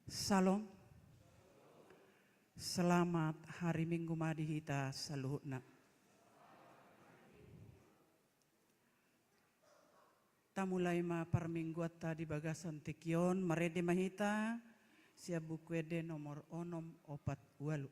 Salam. Selamat hari Minggu Madihita saluhutna. Tamulai ma parmingguat tadi bagasan tikion marede mahita siap bukwede nomor onom opat walu.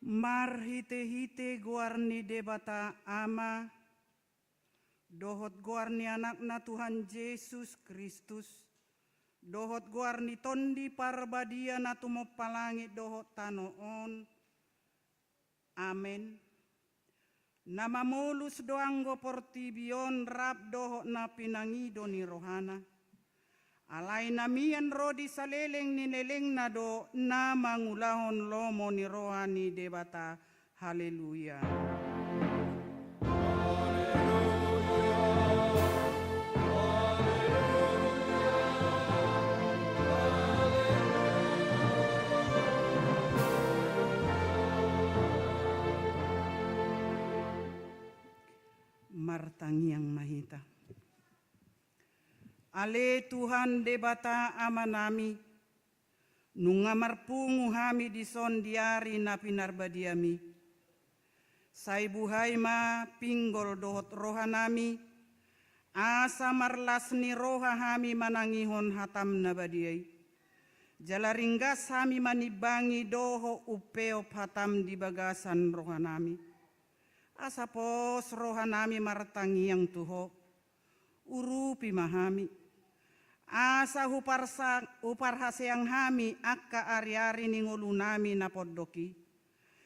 Mar hite-hite guarni debata ama, dohot guarni anakna Tuhan Yesus Kristus, dohot guarni tondi parbadia natumo palangit dohot tanoon. Amen. Nama mulus doanggo portibion rap dohot na pinangido ni rohana. Alay namian rodi saleleng ni leleng na do na mangulahon lomo ni rohani debata. Haleluya. Martangi yang mahita. Ale Tuhan debata amanami, nungamar pungu hami dison diari na pinarbadiami. Say buhay ma pinggol dohot rohanami, asa marlas ni roha hami manangihon hatam na badiay. Jalaringgas hami manibangi doho upeo hatam di bagasan rohanami. Asa pos rohanami martangi yang tuho, urupi mahami. Asa uparhaseang hami akka ari-ari ni ngulunami na poddoki.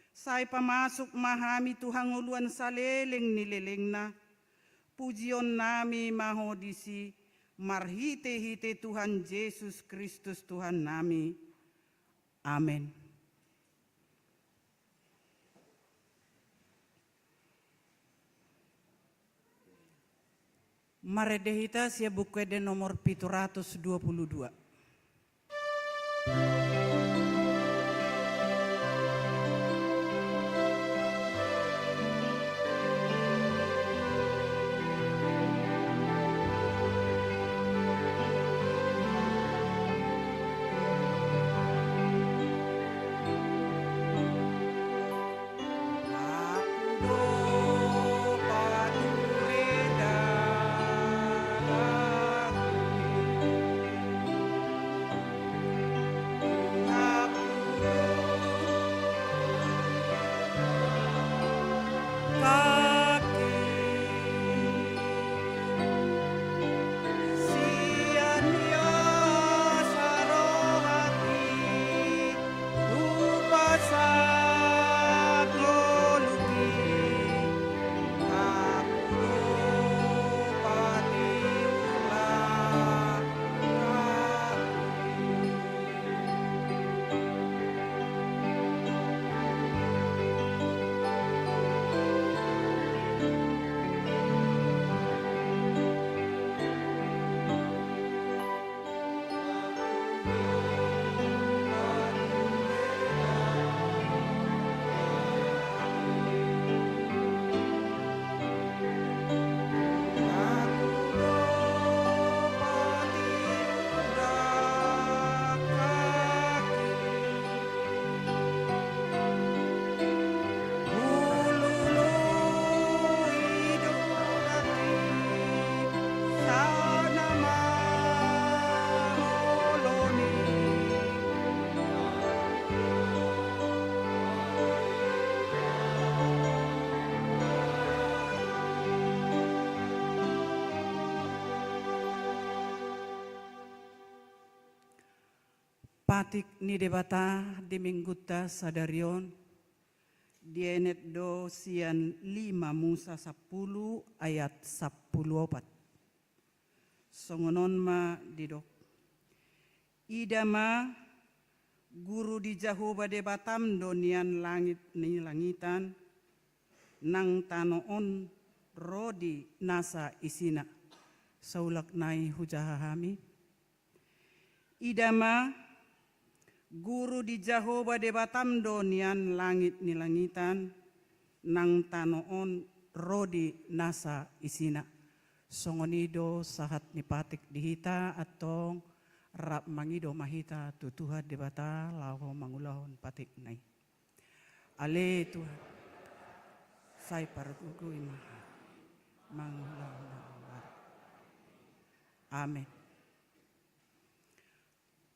Say pamasuk mahami Tuhan nguluan saleleng nileleng na. Pujion nami mahodisi marhite-hite Tuhan Yesus Kristus Tuhan nami. Amen. Maredehita sia bukwede nomor 722. patik ni debata di mingguta sadarion dienet do sian 5 Musa 10 ayat 14. Songonon ma didok. Ida ma guru di Jahoba debatam donian langit ni langitan nang tanoon rodi nasa isina saulak nai hujahahami. Idama guru di Jahoba debatam donian langit ni langitan nang tanoon rodi nasa isina. Songonido sahat ni patik dihita atong rap mangido mahita tutuhat debata laho mangulahon patik nai. Ale Tuhan, sai parugui maha mangulahon. Amin.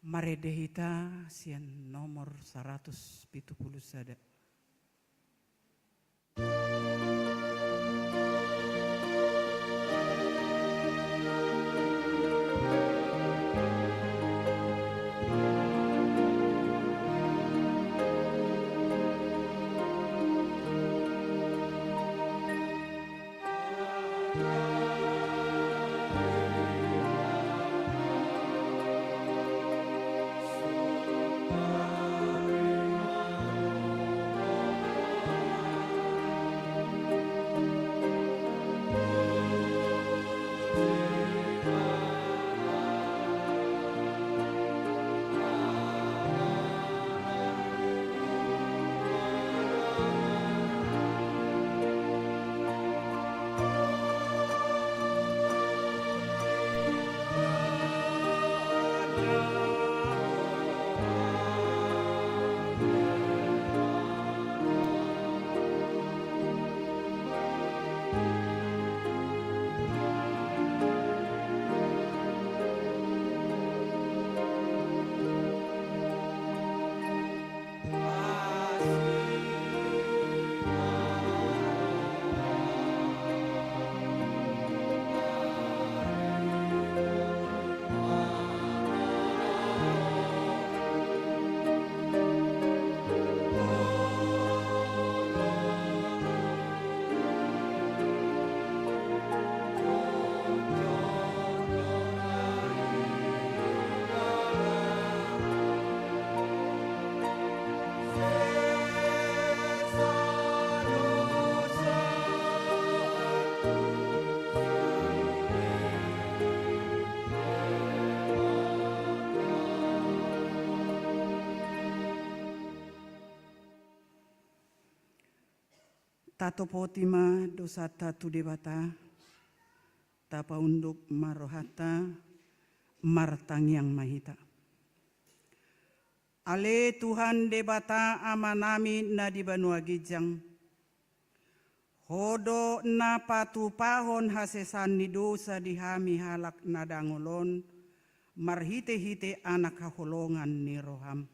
Mare dehita sian nomor 170 sada. Tato potima dosa tatu debata, tapa unduk marohata, martangyang mahita. Ale Tuhan debata amanami na di Banua Gijang, hodo na patupahon hasesan ni dosa dihami halak na dangolon, marhite-hite anak kaholongan ni roham.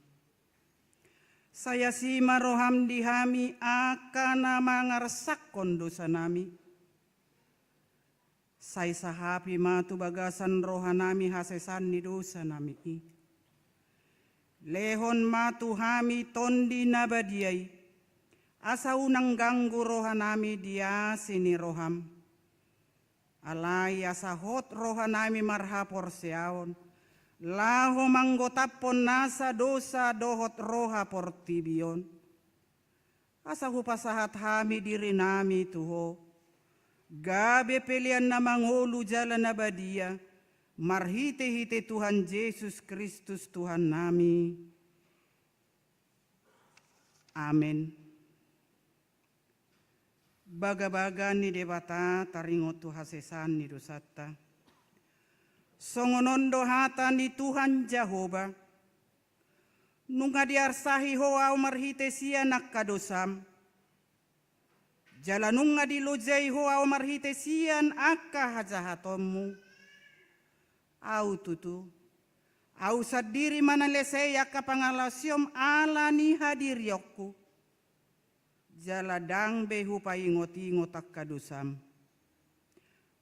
Saya si maroham dihami akan mangarsakon dosa nami. Saya sahapi matu bagasan rohanami hasesan ni dosa nami i. Lehon matu hami tondi nabadiai. Asa unang ganggu rohanami dia sini roham. Alai asa hot rohanami marhapor seaon. Laho manggotapon nasa dosa dohot roha portibion. Asa hupasahat hami diri nami tuho. Gabe pelian na mangolu jalan abadia. Marhite-hite Tuhan Yesus Kristus Tuhan nami. Amin. Baga-baga ni debata taringotu hasesan ni dosata. Songonondo hata ni Tuhan Jahoba. Nunga diarsahi hoa marhite sia nakadosam. Jalanunga dilojai hoa marhite sian akka hajahatommu. Au tutu. Au sadiri manalesei akka pangalasyom ala ni hadiriokku. Jaladang behu paingot-ingot akkadosam.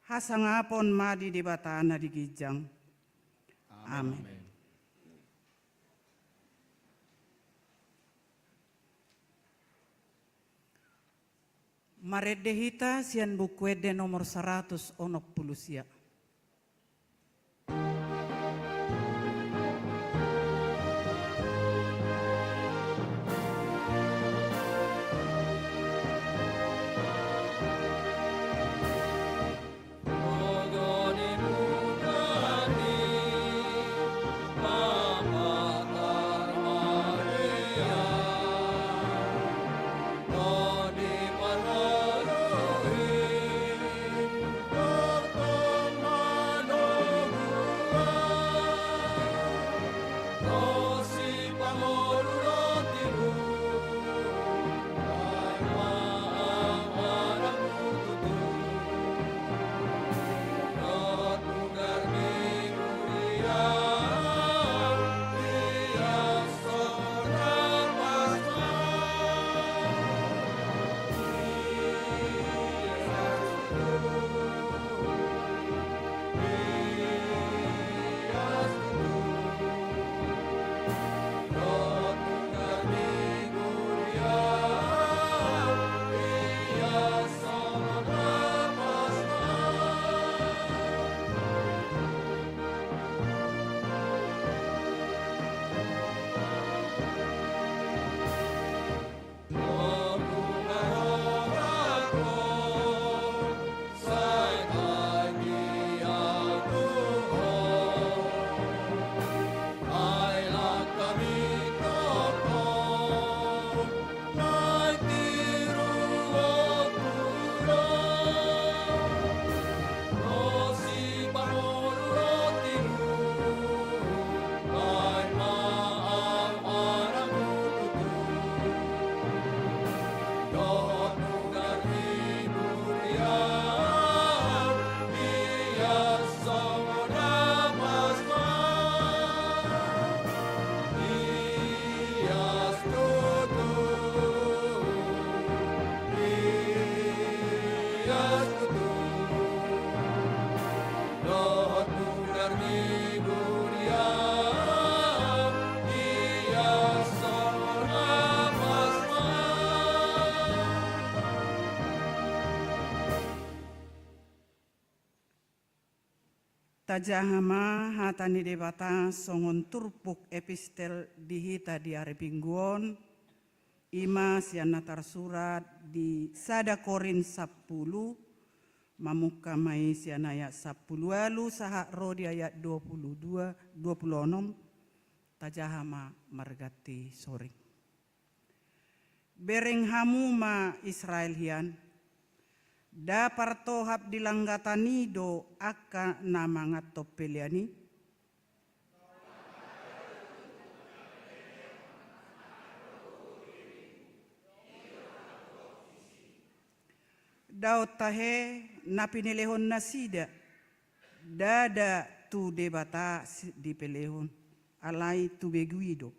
Hasangapon madi di batana di Gijang. Amin. Maredehita sian bukuede nomor 160 sia. Tajahama hatani debata songon turpuk epistel dihita di Arepingguon, ima siana tarsurat di Sada Korin 10, mamuka mai siana ayat 10 alu sahak rodi ayat 22, 26, tajahama margati soring. Bereng hamu ma Israel hian, da partohap dilanggatani do aka namangat topeliani daot tahe napinilehon nasida dada tu debata di pelehon alai tu beguido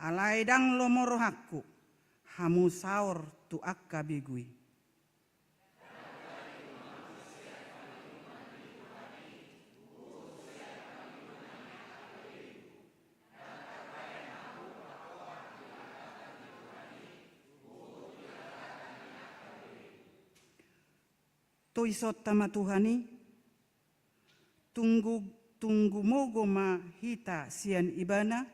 alai dang lomoro hakku hamu saur tu akka begui. Toisot tama Tuhani, tunggu mogo ma hita sian ibana,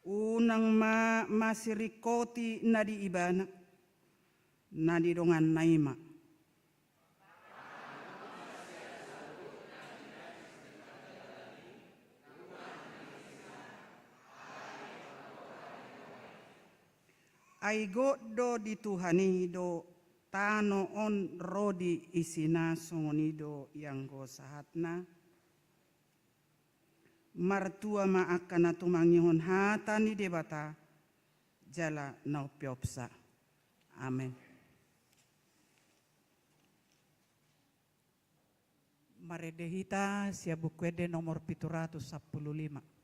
unang ma masirikoti nadi ibana, nadi dongan naima. Aigo do di Tuhani do tano on rodi isina songonido yang go sahatna martua ma akana tumangihon hatani debata jala nau piopsa. Amen. Maredehita siabukwede nomor 715.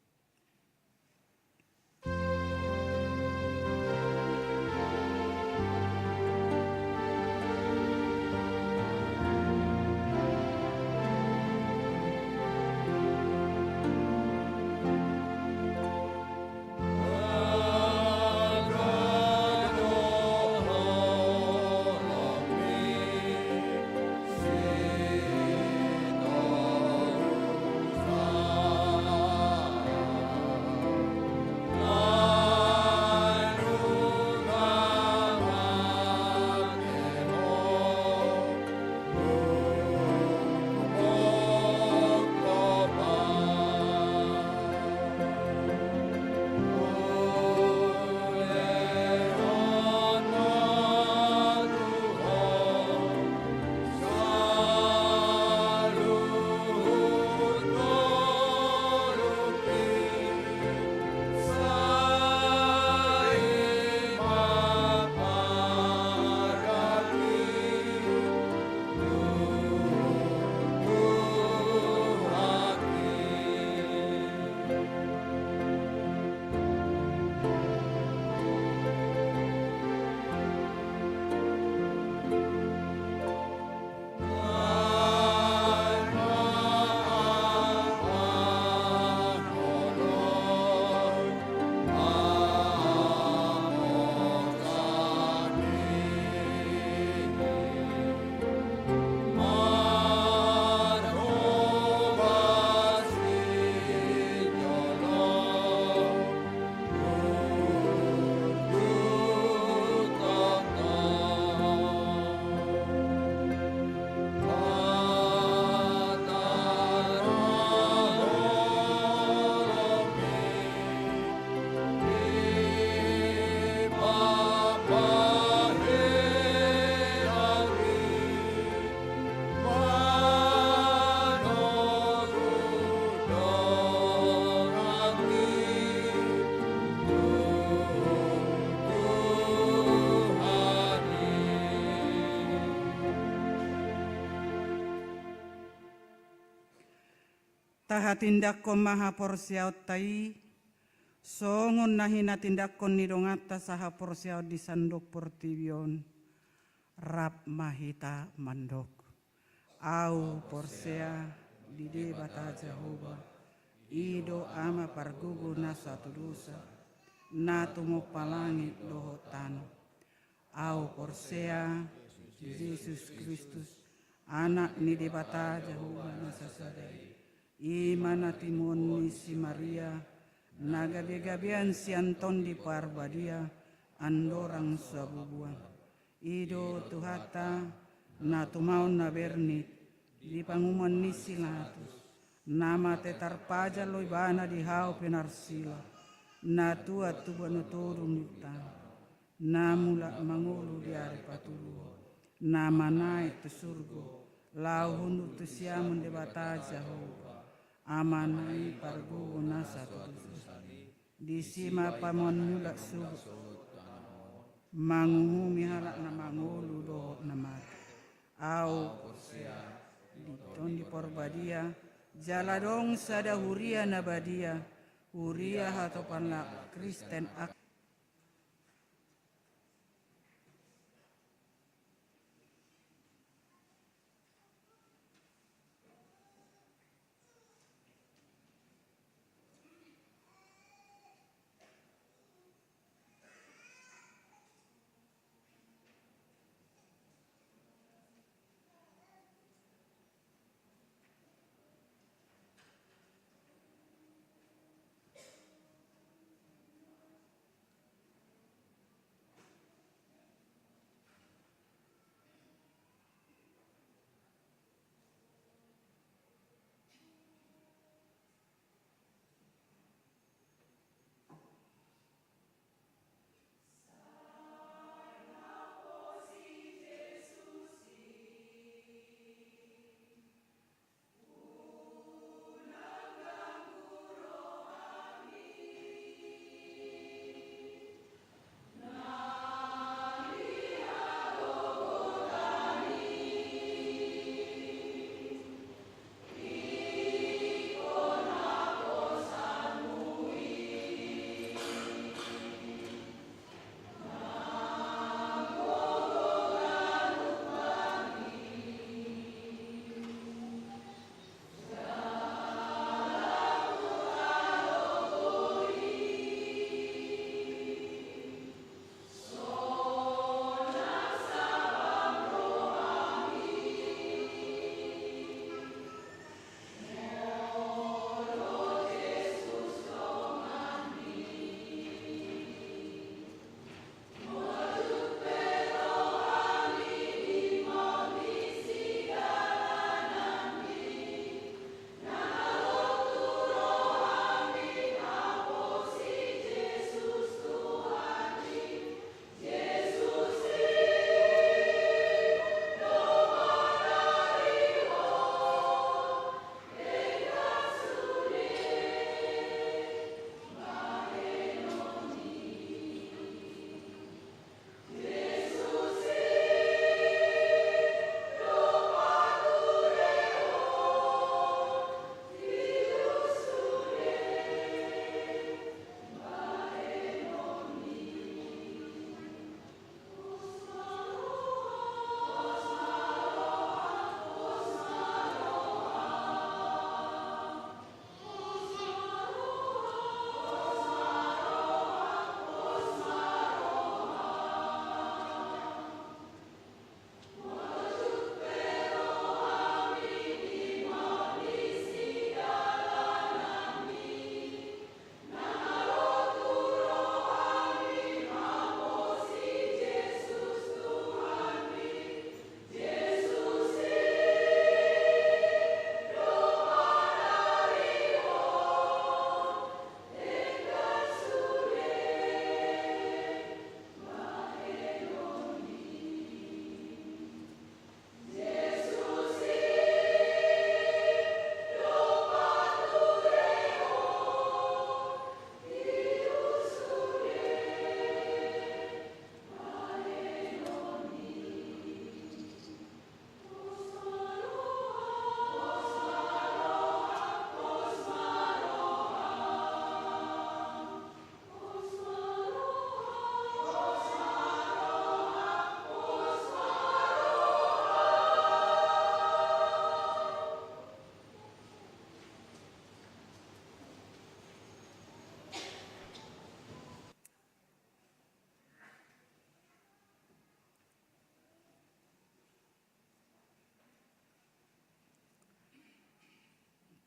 taha tindakko maha porsiaut tai, songon nahina tindakko nidongata saha porsiaut di sandok portibion, rap mahita mandok. Au porsea di debata Jehovah, ido ama pargugu na satu dosa, na tumo palangit dohotano. Au porsea Yesus Kristus, anak ni debata Jehovah na sasadai. Imana timon ni si Maria, nagabe-gabean si Anton di Parbadia, andorang sabubuan. Ido tuhata na tumaon na bernit, di panguman ni silatus, nama tetarpaja loy bana di hau penarsila, na tua tubano turun utang, na mula mangulu di ari patulu, na manai tu surgo, lau hundu tu siamun de bata Jehovah, amanai pargu nasa di sima pamon mula subuh, mangumi halak na mangulu do na mati. Au di porbadia jaladong sada huria nabadia huria hatopan la Kristen ak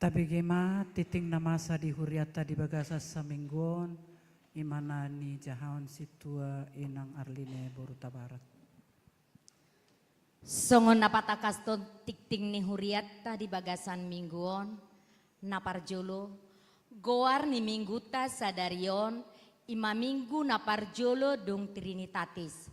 Tapi gema titing namasa di huriata di bagasa saminggon imana ni jahaon situa inang Arline Boruta Barat. Songon napatakas tikting ni huriata di bagasan mingguon naparjolo goar ni mingguta sadarion ima minggu naparjolo dong Trinitatis.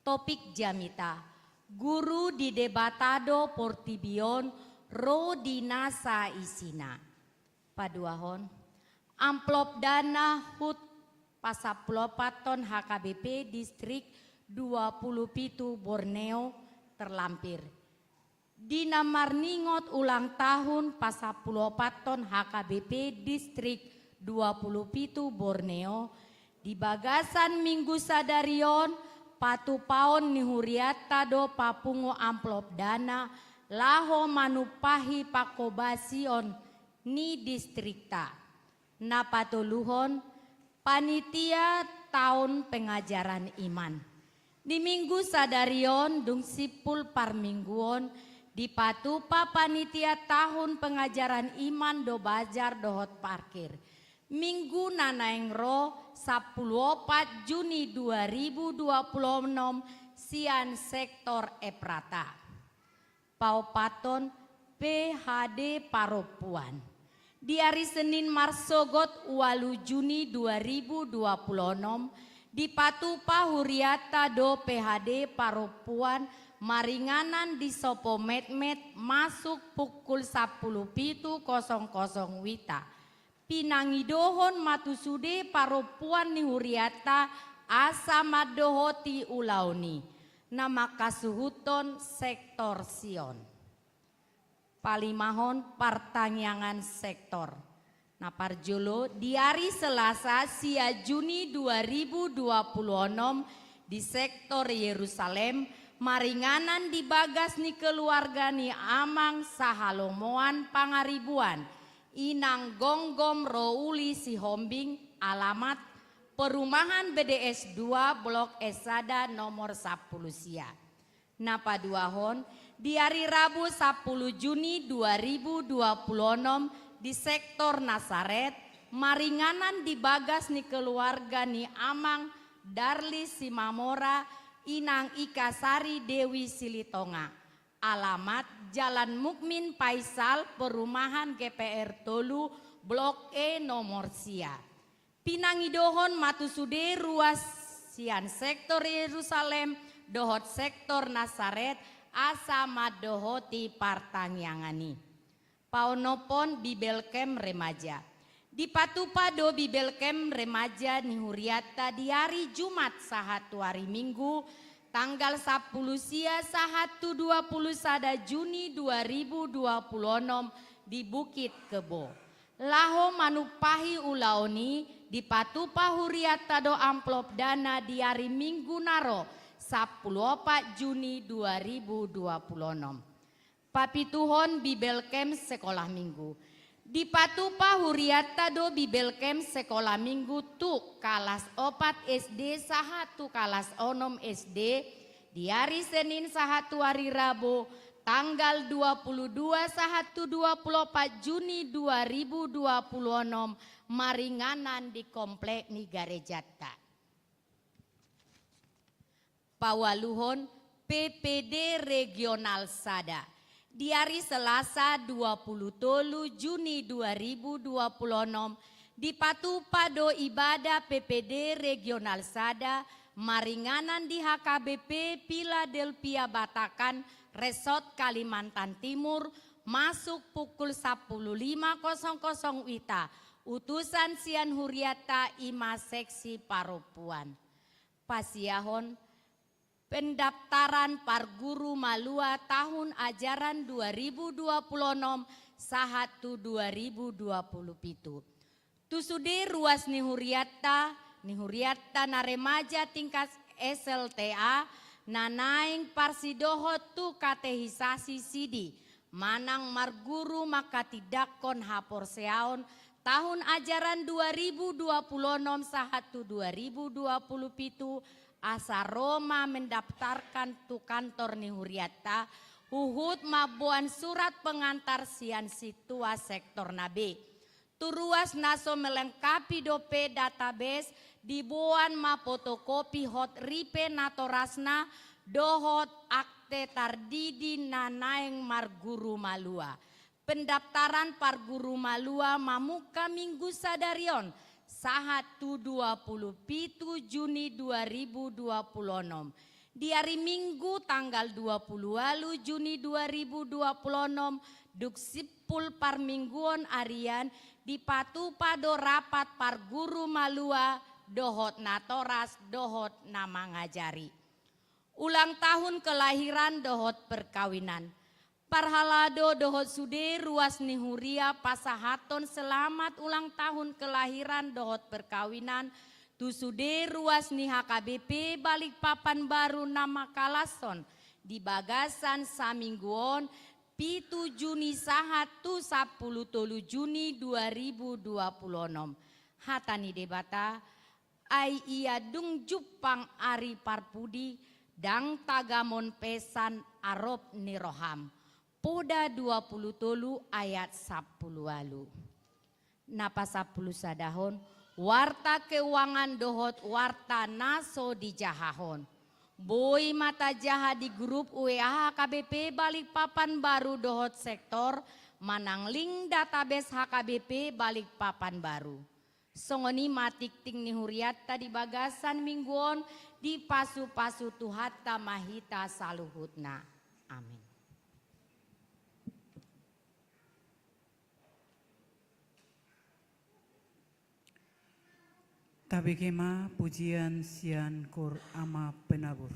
Topik jamita guru di debatado portibion ro dinasa isina. Paduahon amplop dana hut pasaplopaton HKBP distrik 27 Borneo terlampir. Dina marningot ulang tahun pasaplopaton HKBP distrik 27 Borneo di bagasan minggu sadarion patu paon ni huriata do papungo amplop dana laho manupahi pakobasion ni distrikta. Napatuluhon panitia tahun pengajaran iman. Di minggu sadarion dung sipul parmingguon di patupa panitia tahun pengajaran iman do bajar dohot parkir. Minggu nanaeng ro 14 Juni 2026 sian sektor Eprata. Paupaton PHD Paropuan. Di hari Senin Marsogot 8 Juni 2026 di Patupa Huriata do PHD Paropuan maringanan di Sopo Metmet masuk pukul 10.00 wita. Pinangidohon matusude Paropuan ni Huriata asa madohoti ulauni. Nama kasuhuton sektor Sion. Palimahon pertanyaan sektor. Naparjolo di hari Selasa sia Juni 2026 di sektor Yerusalem maringanan di bagas ni keluarga ni Amang Sahalomoan Pangaribuan inang gonggom rouli si hombing alamat perumahan BDS 2 Blok Esada nomor 10 sia. Napaduahon di hari Rabu 10 Juni 2026 di sektor Nasaret maringanan di bagas ni keluarga ni Amang Darli Simamora inang Ikasari Dewi Silitonga. Alamat Jalan Mukmin Faisal perumahan GPR Tolu Blok E nomor sia. Pinangidohon matusude ruas sian sektor Yerusalem dohot sektor Nasaret asa madohoti partanyangani. Paonopon Bibelkem Remaja. Di Patupado Bibelkem Remaja ni Huriata di hari Jumat sahatu hari Minggu tanggal 10 sia sahatu 21 Juni 2026 di Bukit Kebo. Laho manupahi ulaoni di Patupa Huriata do amplop dana di hari Minggu naro 14 Juni 2026. Papituhon Bibelkem Sekolah Minggu. Di Patupa Huriata do Bibelkem Sekolah Minggu tu kalas 4 SD sahatu kalas 6 SD di hari Senin sahatu hari Rabu tanggal 22 sahatu 24 Juni 2026 maringanan di Komplek Nigarejata. Pawaluhon PPD Regional Sada. Di hari Selasa 23 Juni 2026 di Patupado Ibadah PPD Regional Sada maringanan di HKBP Philadelphia Batakan Resort Kalimantan Timur masuk pukul 15.00 wita. Utusan Sian Huriata Ima Seksi Paropuan. Pasiahon pendaftaran Parguru Malua tahun ajaran 2026 sahatu 2027. Tusude ruas ni Huriata naremaja tingkat SLTA nanaing parsidoho tu katehisasi sidi manang marguru maka tidakon hapor seaon tahun ajaran 2026 sahatu 2027 asa Roma mendaftarkan tu kantor ni Huriata Huhut mabuan surat pengantar sian situa sektor nabe. Turuas naso melengkapi dope database dibuan ma fotokopi hot ripe natorasna dohot akte tardidi nanaeng marguru malua. Pendaftaran parguru malua mamuka minggu sadarion sahatu 27 Juni 2026. Di hari Minggu tanggal 20 Juni 2026 duk sipul parmingguon arian di patu pado rapat parguru malua dohot natoras dohot nama ngajari. Ulang tahun kelahiran dohot perkawinan. Parhalado dohot sude ruas nihuria pasahaton selamat ulang tahun kelahiran dohot perkawinan. Tu sude ruas ni HKBP Balikpapan Baru nama Kalason di Bagasan Samingguon pitu Juni sahatu 10 Juni 2026. Hatani debata ai ia dung Jupang Ari Parpudi dang tagamon pesan arop niroham. Poda 20 ayat 10 walu. Napa 10 sadahon warta keuangan dohot warta naso di jahahon. Boy mata jaha di grup WA HKBP Balikpapan Baru dohot sektor manang link database HKBP Balikpapan Baru. Songoni matik ting nihuriata di Bagasan mingguon di pasu-pasu tuhata mahita saluhutna. Amin. Tabikema pujian sian kur ama penabur.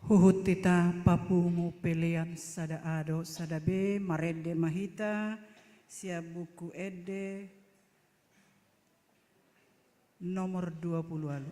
Huhut tita papungu pelian sada ado sada be marende mahita sia buku ede nomor 20 alu.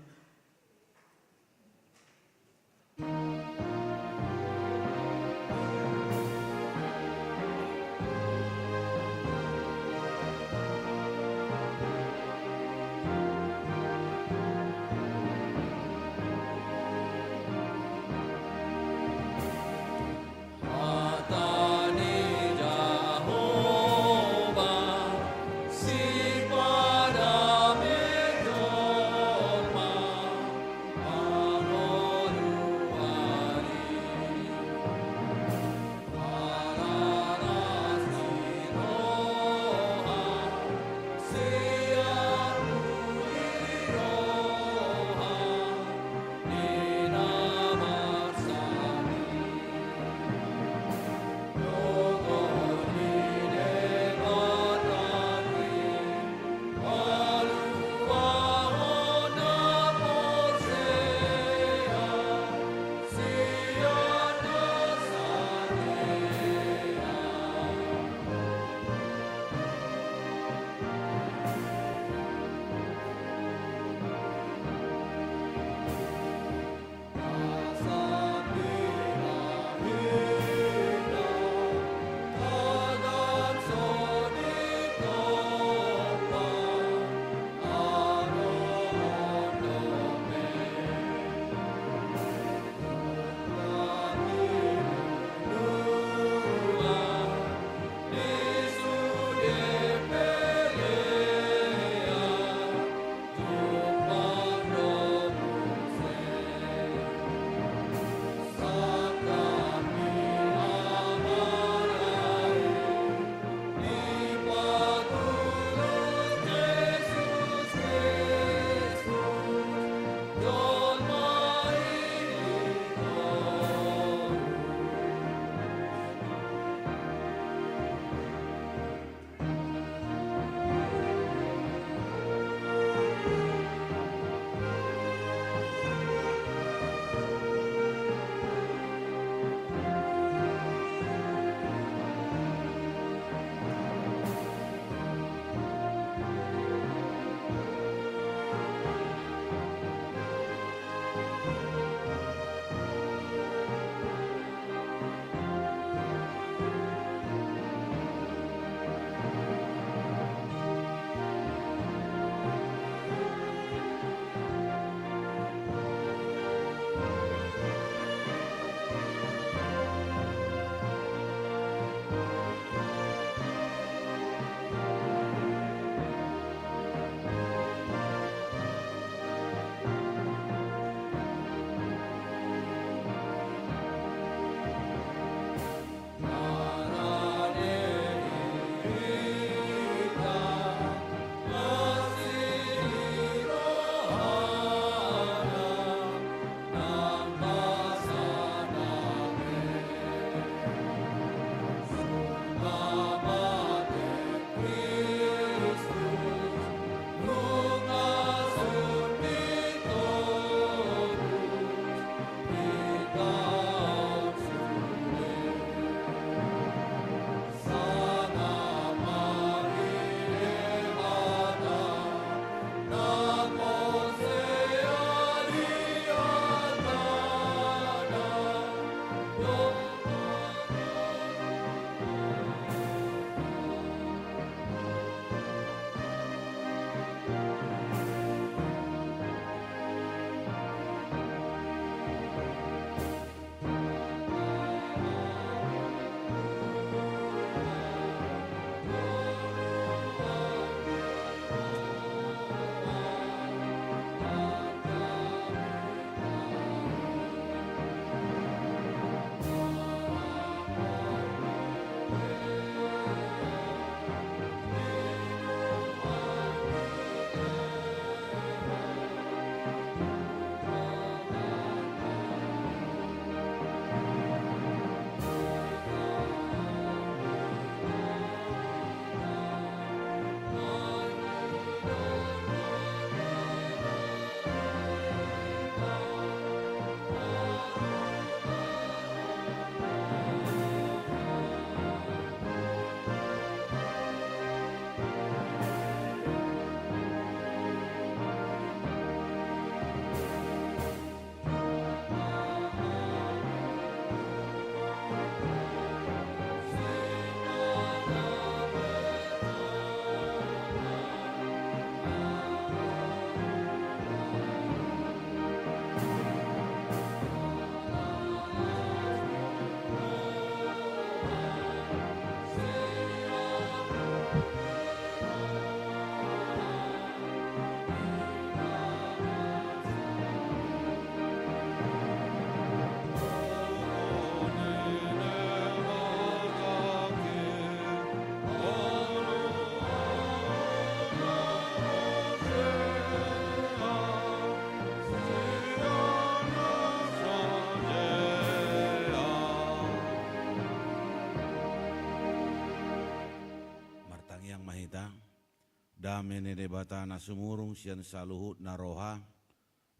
damene debatana sumurung sian saluhut na roha,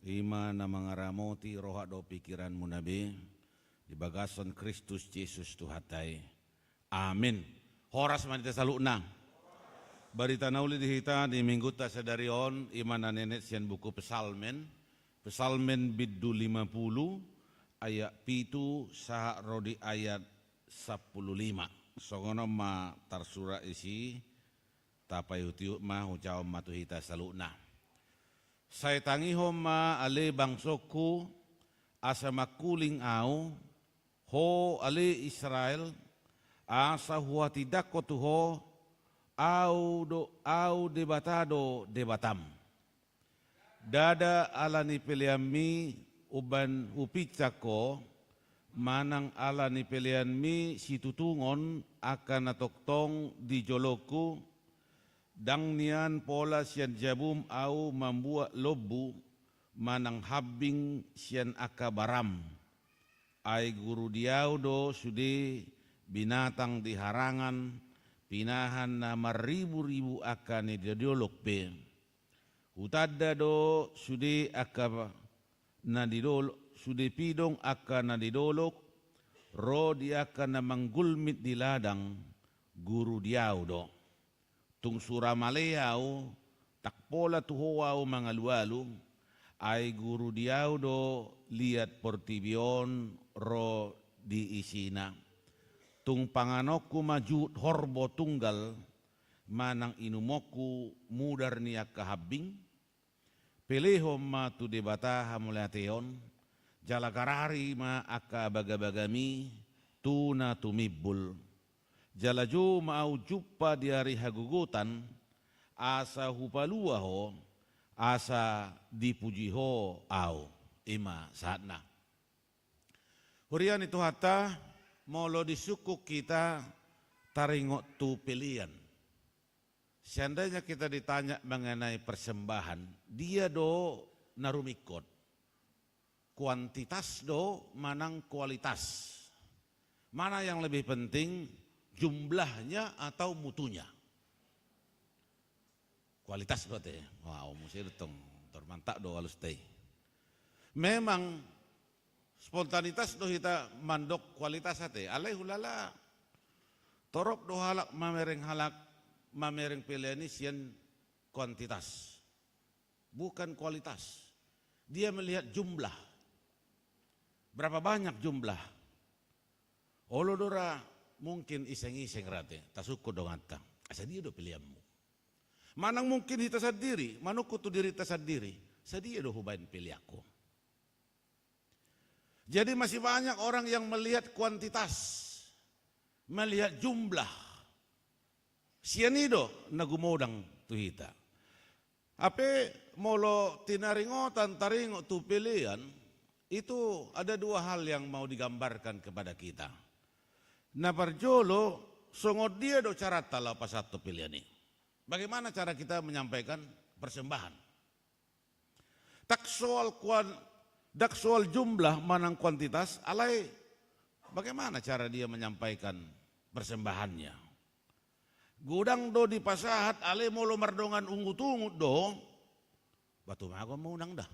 ima na mangaramoti roha do pikiran munabe, di bagasan Kristus Yesus Tuhatai. Amin. Horas manita saluna. Barita nauli dihita di minggu ta sadarion imana nenet sian buku pesalmen biddu 50 ayat pitu saha rodi ayat 15. Songono ma tarsura isi tapai hutiu ma hucau matuhita saluna. Saya tangi homa ale bangsoku asa makuling au ho ale Israel asa huwa tidak kotuho au debatam. Dada alani peliami uban upicako manang alani peliami situtungon akan natoktong di joloku dang nian pola sian jabum au membuat lobu manang habing sian akabaram ai guru diau do sude binatang di harangan pinahan na maribu-ribu akan ni diolok pe utada do sude akaba na didolok sude pidong akan na didolok ro dia akan na manggulmit di ladang guru diau do tung suramaleau takpola tuhoau mga lualu ay guru diau do liat portibion ro di isina tung panganokku majut horbo tunggal manang inumoku mudar niya kahabing pelehom ma tu debata hamulateon jalakarari ma aka bagabagami tuna tumibul jalaju mau jumpa di hari hagugutan asa hupalua ho asa dipuji ho au ima saatna hurian itu hata molo disukuk kita taringok tu pilihan seandainya kita ditanya mengenai persembahan dia do narumikot kuantitas do manang kualitas mana yang lebih penting jumlahnya atau mutunya kualitas berarti wow mesti datang termantak do halus teh memang spontanitas do kita mandok kualitas ate alai hulala torop do halak mamereng pilihan sian kuantitas bukan kualitas dia melihat jumlah berapa banyak jumlah olodora mungkin iseng-iseng rate tasuko dong ata asa dia do pilihanmu manang mungkin hita sadiri manuku tu diri ta sadiri sadia do hubain pilih aku jadi masih banyak orang yang melihat kuantitas melihat jumlah sianido nagumodang tu hita ape molo tinaringotan taringo tu pilihan itu ada dua hal yang mau digambarkan kepada kita. Na parjolo songod dia do cara tala pas satu pilihan ini. Bagaimana cara kita menyampaikan persembahan? Tak soal jumlah manang kuantitas, alai bagaimana cara dia menyampaikan persembahannya? Gudang do di pasahat alai molo mardongan ungut-ungut do, batu mago maunang dah.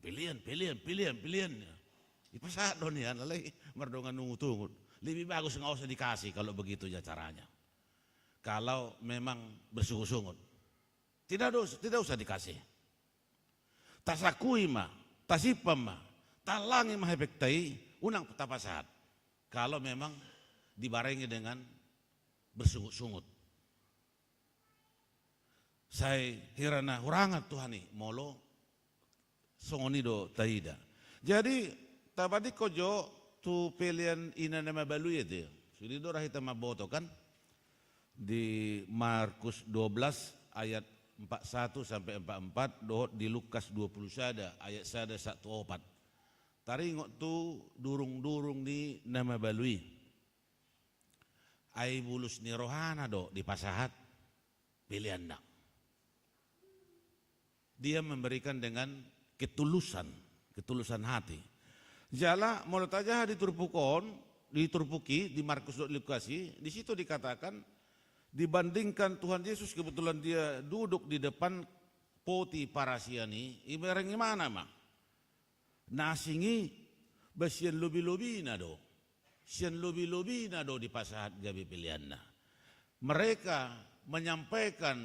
Pilihan. Di pasahat do niyan alai mardongan ungut-ungut. Lebih bagus nggak usah dikasih kalau begitu ya caranya. Kalau memang bersungut-sungut, tidak usah dikasih. Tasakui mah, tasipam mah, talangi mah efektai unang petapasahat. Kalau memang dibarengi dengan bersungut-sungut. Saya hirana hurangat Tuhani molo songonido taida. Jadi tabadi kojo tu pilihan ina nama balu ya dia. Sudah dorah kita maboto kan di Markus 12 ayat 41 sampai 44 dohot di Lukas 20 sada ayat sada 1 opat. Taringok tu durung-durung di nama balui. Ai bulus ni rohana do di pasahat pilihan nak. Dia memberikan dengan ketulusan hati. Jala mulut aja diturpuki di Markus Lukasi di situ dikatakan Dibandingkan Tuhan Yesus kebetulan dia duduk di depan poti parasiani, ibarang gimana mah? Nasingi basian lobi-lobi na do. Sian lobi-lobi na do di pasahat gabi pilihanna. Mereka menyampaikan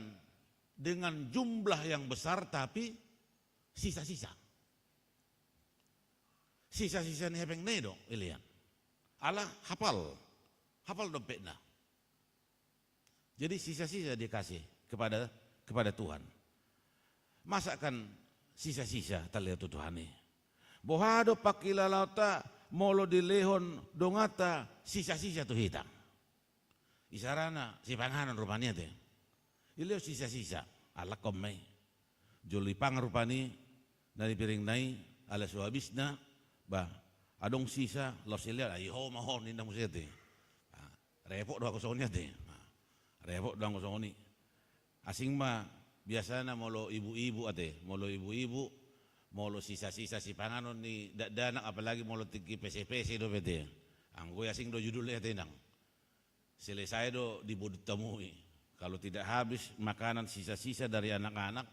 dengan jumlah yang besar tapi sisa-sisa. Sisa-sisa ni hepeng nedo ilian. Allah hafal dompetna. Jadi sisa-sisa dikasih kepada Tuhan. Masakan sisa-sisa talihat Tuhan ini. Bohado pakilalauta molo dilehon dongata sisa-sisa tu hitang. Isarana si panganan rupanya teh. Ilio sisa-sisa ala komai. Juli pang rupani dari piring nai ala suhabisna bah adong sisa los ilia ayo mahon nindang musete. Repot doa kosongnya teh. Repot doa kosongoni. Asing mah biasanya molo ibu-ibu ate, molo ibu-ibu, molo sisa-sisa si panganon ni danak apalagi molo tiki PC-PC do bete. Anggo asing do judulnya tenang. Selesai do dibudut temui. Kalau tidak habis makanan sisa-sisa dari anak-anak,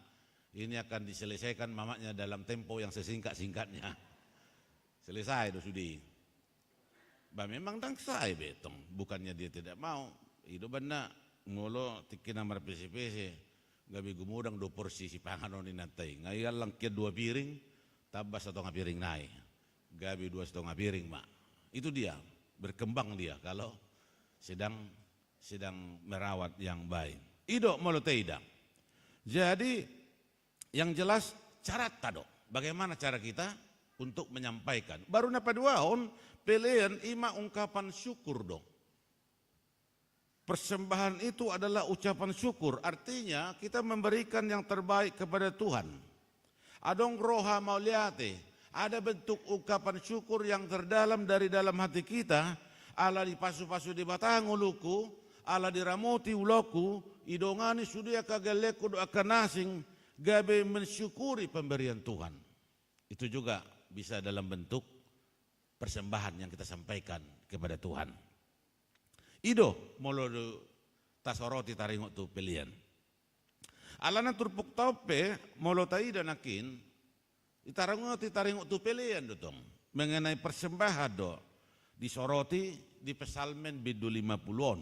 ini akan diselesaikan mamanya dalam tempo yang sesingkat-singkatnya. Selesai do sudi. Bah memang dangsai betong, bukannya dia tidak mau. Itu benar molo tiki nomor PC-PC. Gabi gumudang 2 porsi si panganon ni nantai. Ngayon lang kia 2 piring, tabas 1,5 piring naik. Gabi 2,5 piring mak. Itu dia, berkembang dia kalau sedang merawat yang baik. Ido molo teida. Jadi yang jelas cara tado. Bagaimana cara kita untuk menyampaikan. Baru napa 2 tahun pilihan ima ungkapan syukur dong. Persembahan itu adalah ucapan syukur, artinya kita memberikan yang terbaik kepada Tuhan. Adong roha mauliate, ada bentuk ungkapan syukur yang terdalam dari dalam hati kita. Ala di pasu-pasu di batang uluku, ala di ramoti uloku, idongani sudia kagaleku doakan nasing, gabe mensyukuri pemberian Tuhan. Itu juga bisa dalam bentuk persembahan yang kita sampaikan kepada Tuhan. Ido molo tasoroti taringo tu pilihan. Alana turpuk taupe molo taida nakin itarango ti taringo tu pilihan dotong mengenai persembahan do disoroti di pesalmen bidu 50-on.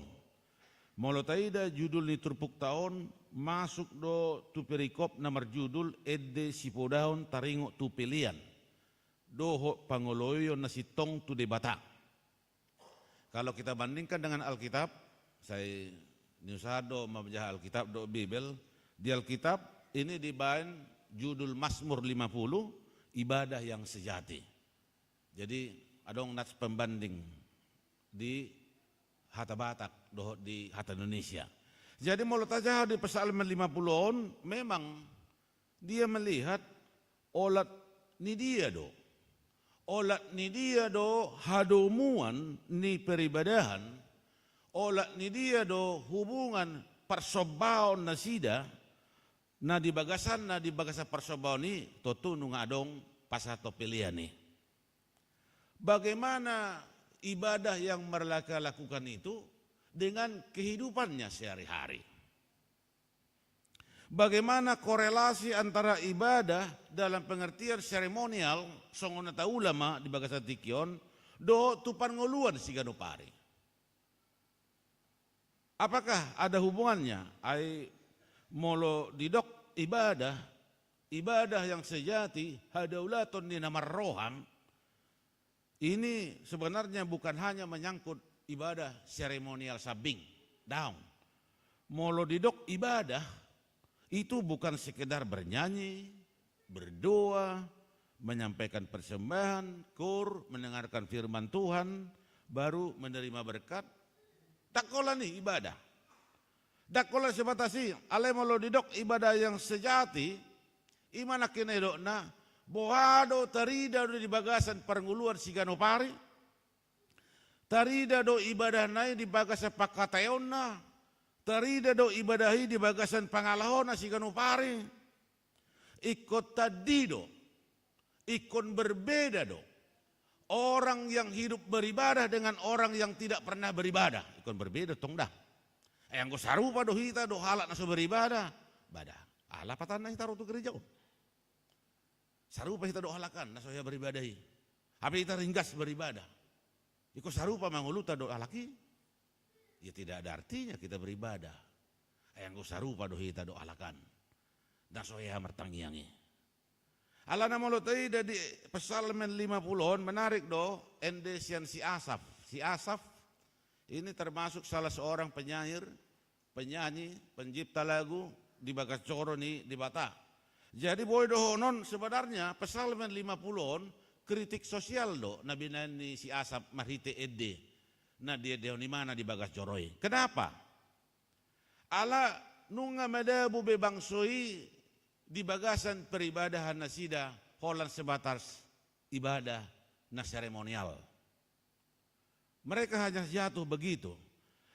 Molo taida judul ni turpuk taon masuk do tu perikop nomor judul edde sipodaon taringo tu pilihan. Doho pangoloyo nasitong tu debata. Kalau kita bandingkan dengan Alkitab, saya nyusado membaca Alkitab do Bibel, di Alkitab ini dibain judul Mazmur 50, ibadah yang sejati. Jadi adong nats pembanding di Hata Batak, do di Hata Indonesia. Jadi mulut aja di Pesalmen 50-on, memang dia melihat olat ni dia do. Olat ni dia do hadomuan ni peribadahan, olat ni dia do hubungan persobaon na sida, na di bagasan persobaon ni totunu ngadong pasato pilihan ni. Bagaimana ibadah yang mereka lakukan itu dengan kehidupannya sehari-hari. Bagaimana korelasi antara ibadah dalam pengertian seremonial songonata ulama di bagasan tikion do tupan ngoluan siganupari. Apakah ada hubungannya? Ai molo didok ibadah yang sejati hadaulaton ni namar roham. Ini sebenarnya bukan hanya menyangkut ibadah seremonial sabing, daun. Molo didok ibadah itu bukan sekedar bernyanyi, berdoa, menyampaikan persembahan, kur, mendengarkan firman Tuhan, baru menerima berkat. Dakola nih ibadah. Dakola sebatasi, ale molo didok ibadah yang sejati, imana kene dokna, bohado tarida do di bagasan pernguluan siganopari, tarida do ibadah nai di bagasan pakatayonna, tarida do ibadahi di bagasan pangalahona siganopari, ikut tadido, ikut berbeda do. Orang yang hidup beribadah dengan orang yang tidak pernah beribadah, ikut berbeda tong dah. Ayang ko sarupa do hita do halak na so beribadah. Bada. Ala patan na hita ro tu gereja. Sarupa hita do halakan na so ya beribadahi. Tapi hita ringgas beribadah. Iko sarupa manguluta do halaki. Ya tidak ada artinya kita beribadah. Ayang ko sarupa do hita do halakan. Na so ya martangyangi. Ala na molotai dari Psalmen 50 menarik do endesian si Asaf. Si Asaf ini termasuk salah seorang penyanyi, pencipta lagu di Bagacoro ni di Bata. Jadi boy dohonon sebenarnya Psalmen 50 kritik sosial do nabi nani si Asaf marhite ede. Na dia ni mana di Bagacoroy. Kenapa? Ala nunga madabu bebangsoi di bagasan peribadahan nasida holan sebatas ibadah na seremonial. Mereka hanya jatuh begitu.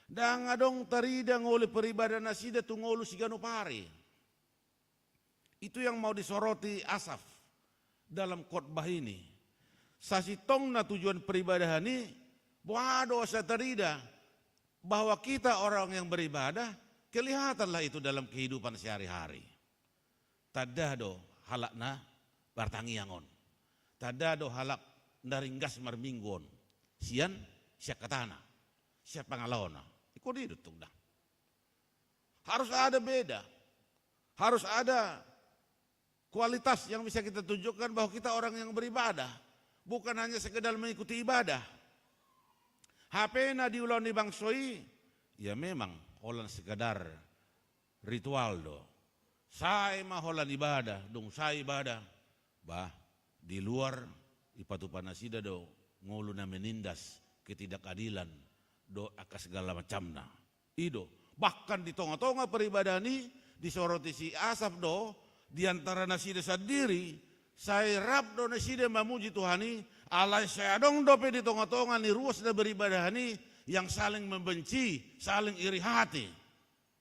Dan adong tarida ngoli peribadahan nasida tungolu sigano pare. Itu yang mau disoroti Asaf dalam khotbah ini. Sasitong na tujuan peribadahan ini, boado sa tarida bahwa kita orang yang beribadah, kelihatanlah itu dalam kehidupan sehari-hari. Tadado halak na bartangiangon. Tadado halak naringgas marminggon. Sian siya katana. Siya pangalona. Iko dito dah. Harus ada beda. Harus ada kualitas yang bisa kita tunjukkan bahwa kita orang yang beribadah. Bukan hanya sekedar mengikuti ibadah. HP na diulang di bangsoi. Ya memang olan sekedar ritual do. Saya maholan ibadah, dong saya ibadah. Bah, di luar ipatupan nasida do, ngulu na menindas ketidakadilan do akas segala macamna. Ido, bahkan di tonga-tonga peribadahan ini disoroti si Asaf do, di antara nasida sendiri, saya rap do nasida memuji Tuhani, alai saya dong dope di tonga-tonga ni ruas da beribadah ini yang saling membenci, saling iri hati.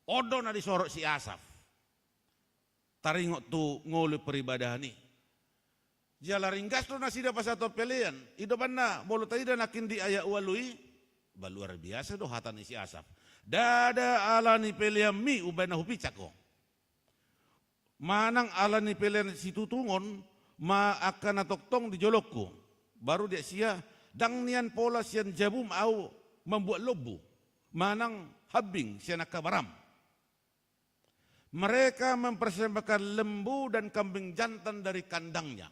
Odo na disorot si Asaf. Taringok tu ngolu peribadahan ni. Jala ringkas tu nasida pasato pelian. Ido banna bolu taida nakin di ayat walui. Baluar biasa do hatan isi Asaf. Dada alani pelian mi ubana hupicako. Manang alani pelian situ tungon ma akan atoktong di jolokku. Baru dia sia dang nian pola sian jabum au membuat lobu. Manang habing sian akabaram. Mereka mempersembahkan lembu dan kambing jantan dari kandangnya.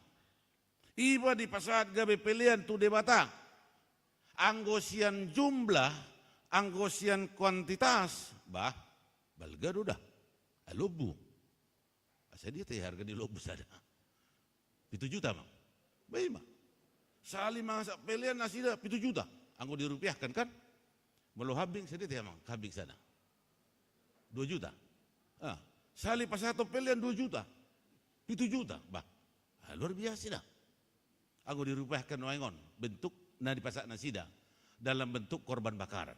Iba di pasat gabe pilihan tu debata. Anggosian jumlah, anggosian kuantitas, bah, balga dah. Lobu. Asa dia teh harga di lobu sada. 7 juta mang. Baima. Sali mangsa pilihan nasida 7 juta. Anggo dirupiahkan kan? Melo habing sedih teh mang, habing sana. 2 juta. Ah. Sali pasato pelian 2 juta. 7 juta, bah. Luar biasa dah. Aku dirupiahkan waingon bentuk na dipasak nasida dalam bentuk korban bakaran.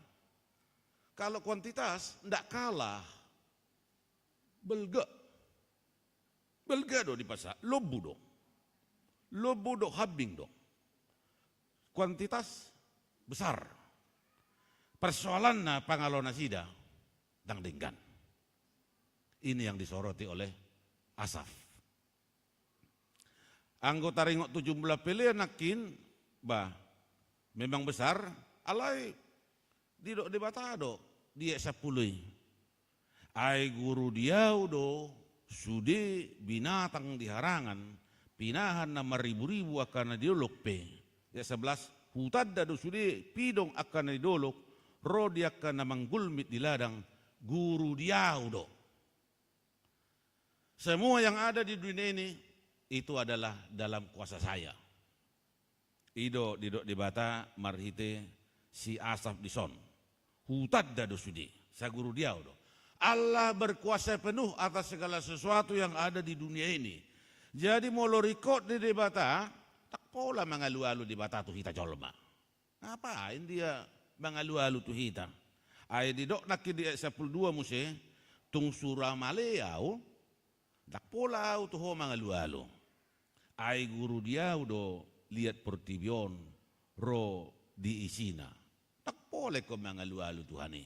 Kalau kuantitas ndak kalah. Belga do dipasak, lobu do. Lobu do habing do. Kuantitas besar. Persoalan na pangalo nasida dang denggan. Ini yang disoroti oleh Asaf. Anggota ringok 17 pilihan nakin, bah, memang besar, alai didok debatado, dia 10. Ai guru diau do, sudi binatang diharangan, pinahan na maribu-ribu akan diolok pe. Ya 11, hutad do sudi pidong akan diolok, rodi akan manggulmit di ladang, guru diau do. Semua yang ada di dunia ini itu adalah dalam kuasa saya. Ido didok di bata marhite si Asaf dison. Hutad dadu sudi. Saguru dia do. Allah berkuasa penuh atas segala sesuatu yang ada di dunia ini. Jadi mau lorikot di bata tak pola mengalu-alu di bata tu hita jolma. Ngapain dia mengalu-alu tu hita? Ay didok nak di 12 muse tung surah maleau. Tak pola tu ho mangalu-alu. Ai guru dia do lihat pertibion ro di isina. Tak boleh ko mangalu-alu Tuhani.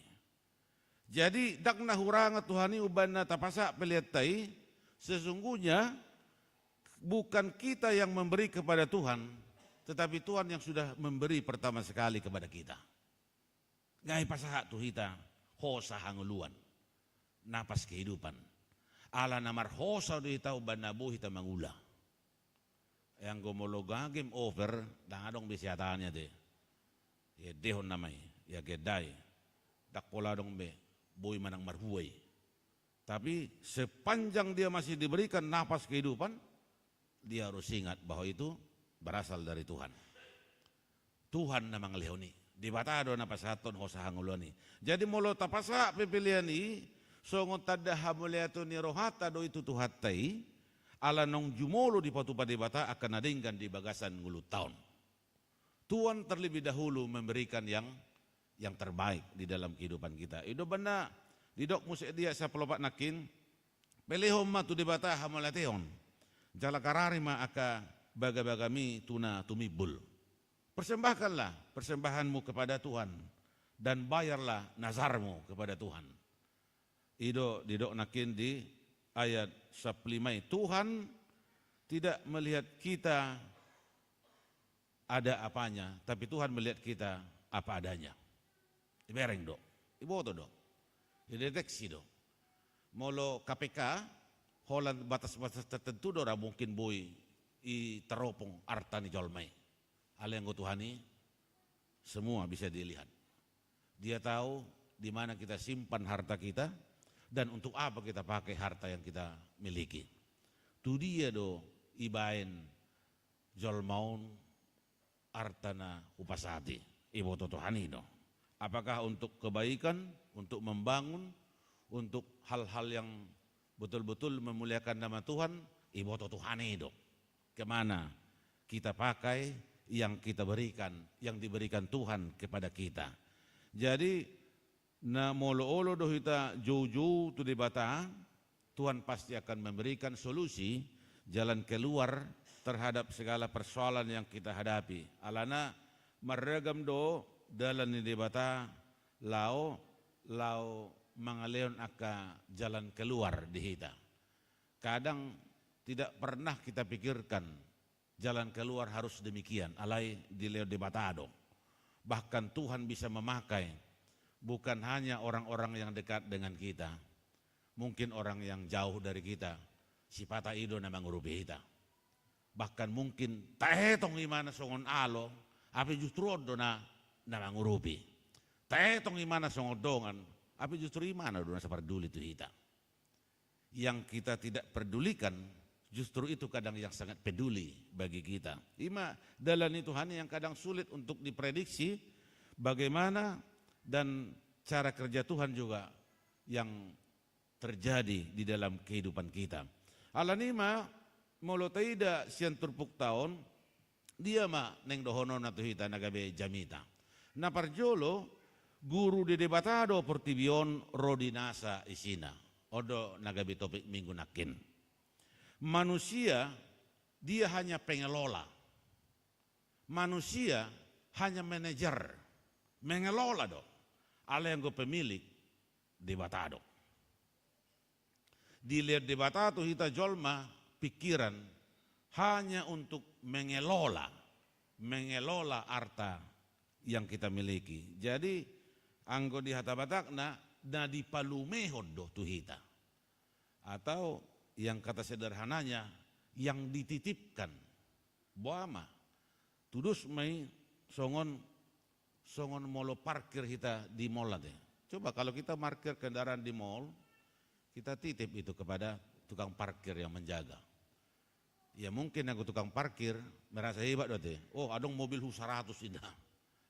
Jadi dak nahuranga Tuhani ubana tapasa peliatai, sesungguhnya bukan kita yang memberi kepada Tuhan, tetapi Tuhan yang sudah memberi pertama sekali kepada kita. Ngai pasaha tuhita hosa hanguluan, napas kehidupan. Ala namar hosa tuhita ubana buhita mangula. Yang gomologa game over, dangadong bisiataannya deh. Ya dehon namai, ya gedai, dak pola dong be. Boy manang marhuay. Tapi sepanjang dia masih diberikan nafas kehidupan, dia harus ingat bahwa itu berasal dari Tuhan. Tuhan namang leoni. Di batado na pasaton ho sa hanguloni. Jadi molo tapasa pipilian ni songon tada hamuliato ni rohata do itu tuhatai ala nong jumolo di patu bata akan nadingkan di bagasan ngulu tahun. Tuhan terlebih dahulu memberikan yang terbaik di dalam kehidupan kita. Ido benda didok musik dia sa pelopak nakin pelehom ma tu debata hamalateon. Jala karari ma aka baga-bagami tuna tumibul. Persembahkanlah persembahanmu kepada Tuhan dan bayarlah nazarmu kepada Tuhan. Ido didok nakin di ayat 15. Tuhan tidak melihat kita ada apanya, tapi Tuhan melihat kita apa adanya. Ibereng do, iboto do, dideteksi do. Molo KPK, Holland batas-batas tertentu do mungkin boy i teropong arta ni jolmai. Hal yang Tuhani semua bisa dilihat. Dia tahu di mana kita simpan harta kita dan untuk apa kita pakai harta yang kita miliki. Tu dia do ibain jolmaun artana upasati, iboto Tuhani do. Apakah untuk kebaikan, untuk membangun, untuk hal-hal yang betul-betul memuliakan nama Tuhan, iboto Tuhan itu. Kemana kita pakai yang kita berikan, yang diberikan Tuhan kepada kita. Jadi, na molo-olo dohita jauh-jauh tu di bata, Tuhan pasti akan memberikan solusi, jalan keluar terhadap segala persoalan yang kita hadapi. Alana meragam do dalan ni debata lao mangaleon aka jalan keluar di hita. Kadang tidak pernah kita pikirkan jalan keluar harus demikian. Alai di leo debatado. Bahkan Tuhan bisa memakai bukan hanya orang-orang yang dekat dengan kita, mungkin orang yang jauh dari kita. Si pata ido na mangurupi hita. Bahkan mungkin tahetong imana songon alo, api justru odo na mangurupi. Tahetong imana songodongan, api justru imana doon sa parduli itu hita. Yang kita tidak pedulikan, justru itu kadang yang sangat peduli bagi kita. Ima dalam Tuhan yang kadang sulit untuk diprediksi bagaimana dan cara kerja Tuhan juga yang terjadi di dalam kehidupan kita. Alanima molo taida sian turpuk taon, dia ma neng dohono na tuhita nagabe jamita. Na parjolo guru de debatado portibion rodinasa isina. Odo nagabe topik minggu nakin. Manusia dia hanya pengelola. Manusia hanya manajer. Mengelola do. Ale yang go pemilik debatado. Dilihat debatado hita jolma pikiran hanya untuk mengelola harta yang kita miliki. Jadi anggo di hata batakna na dipalumehon do tuhita. Atau yang kata sederhananya yang dititipkan. Boama tudus mai songon molo parkir hita di mall ade. Coba kalau kita parkir kendaraan di mall, kita titip itu kepada tukang parkir yang menjaga. Ya mungkin yang tukang parkir merasa hebat dote. Oh, adong mobil 100 indah.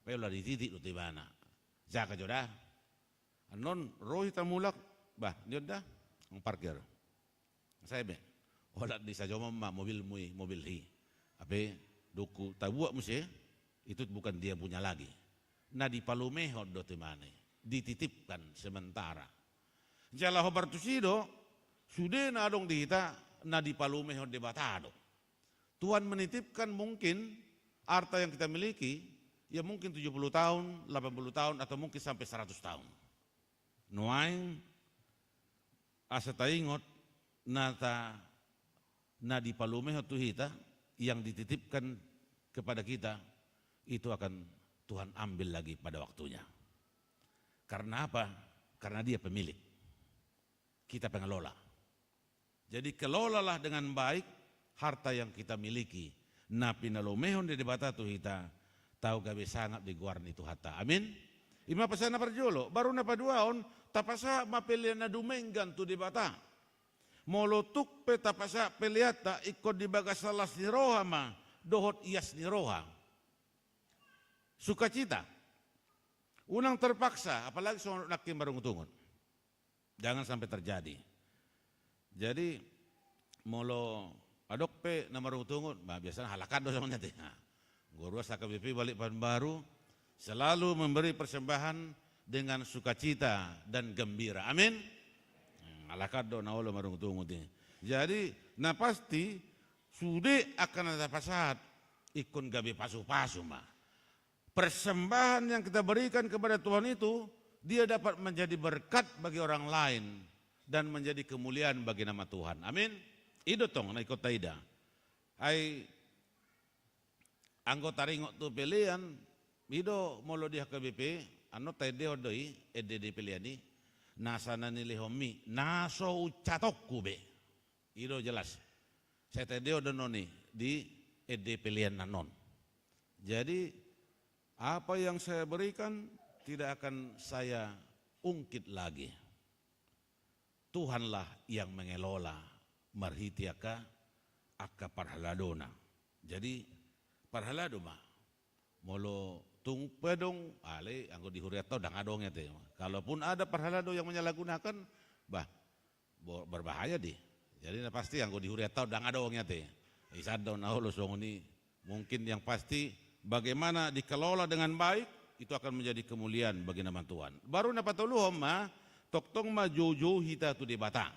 Pela dititip dote mana. Jaka jodah. Anon roh hita mulak, bah, jodah ang parkir. Saya be. Olat di saja mama mobil hi. Ape duku tabuak musi itu bukan dia punya lagi. Na dipalumehon dote mane. Dititipkan sementara. Jala hobar tusido sudah na adong dihita na dipalumehon debatado. Tuhan menitipkan mungkin harta yang kita miliki ya mungkin 70 tahun, 80 tahun atau mungkin sampai 100 tahun. Nuaing asa taingot nata na dipalumeho Tuhita yang dititipkan kepada kita itu akan Tuhan ambil lagi pada waktunya. Karena apa? Karena Dia pemilik. Kita pengelola. Jadi kelolalah dengan baik harta yang kita miliki. Na pinalumehon di debata Tuhita tahu gabe sangat di guarni itu hatta. Amin. Ima pasana perjolo baru na paduaon tapasa mapelian na dumenggan tu debata. Molotuk pe tapasa peliata ikut di bagasalas ni roha ma dohot ias ni roha. Sukacita. Unang terpaksa, apalagi soal nakim barung tungun. Jangan sampai terjadi. Jadi molo adok pe na barung tungun, biasanya halakado sama nanti. Guru SKBP balik baru selalu memberi persembahan dengan sukacita dan gembira. Amin. Alakado na olo marung tungut ini. Jadi na pasti sude akan ada pasat ikon gabi pasu-pasu mah. Persembahan yang kita berikan kepada Tuhan itu dia dapat menjadi berkat bagi orang lain dan menjadi kemuliaan bagi nama Tuhan. Amin. Ido tong na ikut taida. Ai anggota ringok tu pilihan ido molo di HKBP ano taide odoi EDD pilihan ni nasana nili homi naso ucatokku be. Ido jelas. Saya taide odononi di ED pilihan nanon. Jadi apa yang saya berikan tidak akan saya ungkit lagi. Tuhanlah yang mengelola marhitiaka akka parhaladona. Jadi parhalado mah molo tung pedong ale anggo dihuriato dang adongnya teh. Kalaupun ada parhalado yang menyalahgunakan berbahaya deh. Jadi pasti anggo dihuriato dang adongnya teh. Isadon aulo songoni mungkin yang pasti bagaimana dikelola dengan baik itu akan menjadi kemuliaan bagi nama Tuhan. Baru napatuluhom ma toktong ma jojo hita tu debata.